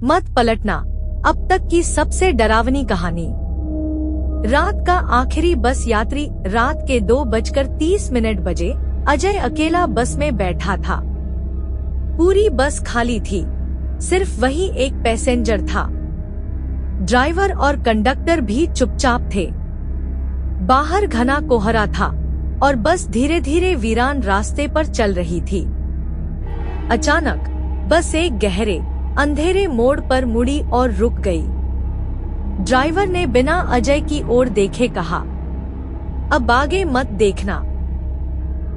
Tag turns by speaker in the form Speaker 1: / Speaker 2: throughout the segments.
Speaker 1: मत पलटना, अब तक की सबसे डरावनी कहानी। रात का आखिरी बस यात्री। रात के 2:30 बजे अजय अकेला बस में बैठा था। पूरी बस खाली थी, सिर्फ वही एक पैसेंजर था। ड्राइवर और कंडक्टर भी चुपचाप थे। बाहर घना कोहरा था और बस धीरे धीरे वीरान रास्ते पर चल रही थी। अचानक बस एक गहरे अंधेरे मोड़ पर मुड़ी और रुक गई। ड्राइवर ने बिना अजय की ओर देखे कहा, अब आगे मत देखना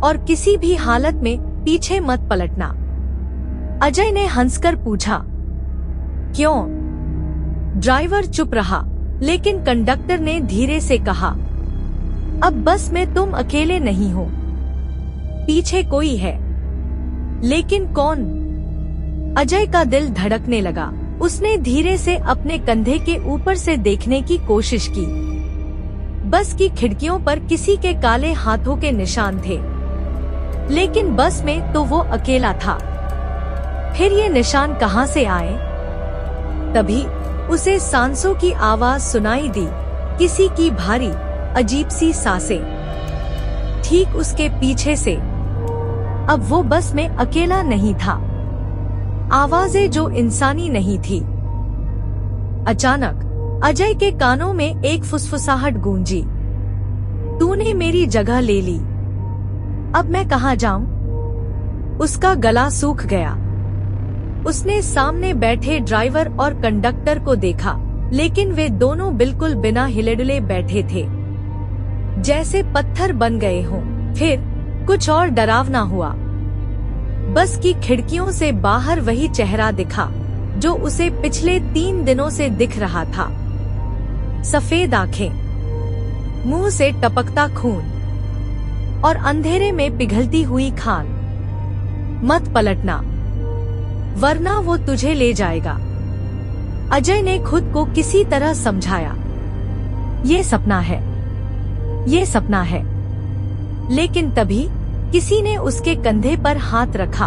Speaker 1: और किसी भी हालत में पीछे मत पलटना। अजय ने हंसकर पूछा, क्यों? ड्राइवर चुप रहा, लेकिन कंडक्टर ने धीरे से कहा, अब बस में तुम अकेले नहीं हो, पीछे कोई है। लेकिन कौन? अजय का दिल धड़कने लगा। उसने धीरे से अपने कंधे के ऊपर से देखने की कोशिश की। बस की खिड़कियों पर किसी के काले हाथों के निशान थे, लेकिन बस में तो वो अकेला था। फिर ये निशान कहाँ से आए? तभी उसे सांसों की आवाज सुनाई दी, किसी की भारी अजीब सी सांसें। ठीक उसके पीछे से। अब वो बस में अकेला नहीं था। आवाजें जो इंसानी नहीं थी। अचानक अजय के कानों में एक फुसफुसाहट गूंजी, तूने मेरी जगह ले ली, अब मैं कहाँ जाऊं? उसका गला सूख गया। उसने सामने बैठे ड्राइवर और कंडक्टर को देखा, लेकिन वे दोनों बिल्कुल बिना हिले-डुले बैठे थे, जैसे पत्थर बन गए हों। फिर कुछ और डरावना हुआ। बस की खिड़कियों से बाहर वही चेहरा दिखा जो उसे पिछले 3 दिनों से दिख रहा था। सफेद आंखें, मुंह से टपकता खून और अंधेरे में पिघलती हुई खान। मत पलटना, वरना वो तुझे ले जाएगा। अजय ने खुद को किसी तरह समझाया, ये सपना है, ये सपना है। लेकिन तभी किसी ने उसके कंधे पर हाथ रखा।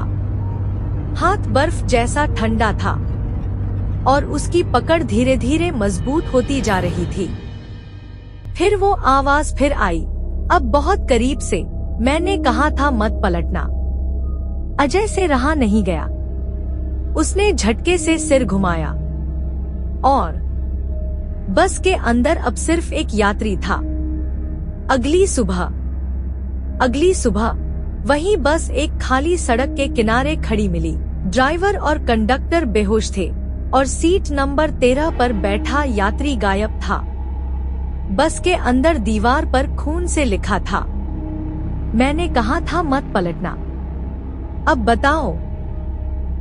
Speaker 1: हाथ बर्फ जैसा ठंडा था और उसकी पकड़ धीरे धीरे मजबूत होती जा रही थी। फिर वो आवाज फिर आई, अब बहुत करीब से, मैंने कहा था मत पलटना। अजय से रहा नहीं गया। उसने झटके से सिर घुमाया और बस के अंदर अब सिर्फ एक यात्री था। अगली सुबह वही बस एक खाली सड़क के किनारे खड़ी मिली। ड्राइवर और कंडक्टर बेहोश थे और सीट नंबर 13 पर बैठा यात्री गायब था। बस के अंदर दीवार पर खून से लिखा था, मैंने कहा था मत पलटना। अब बताओ,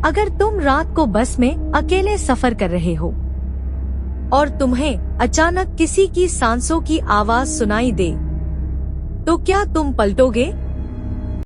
Speaker 1: अगर तुम रात को बस में अकेले सफर कर रहे हो और तुम्हें अचानक किसी की सांसों की आवाज सुनाई दे, तो क्या तुम पलटोगे?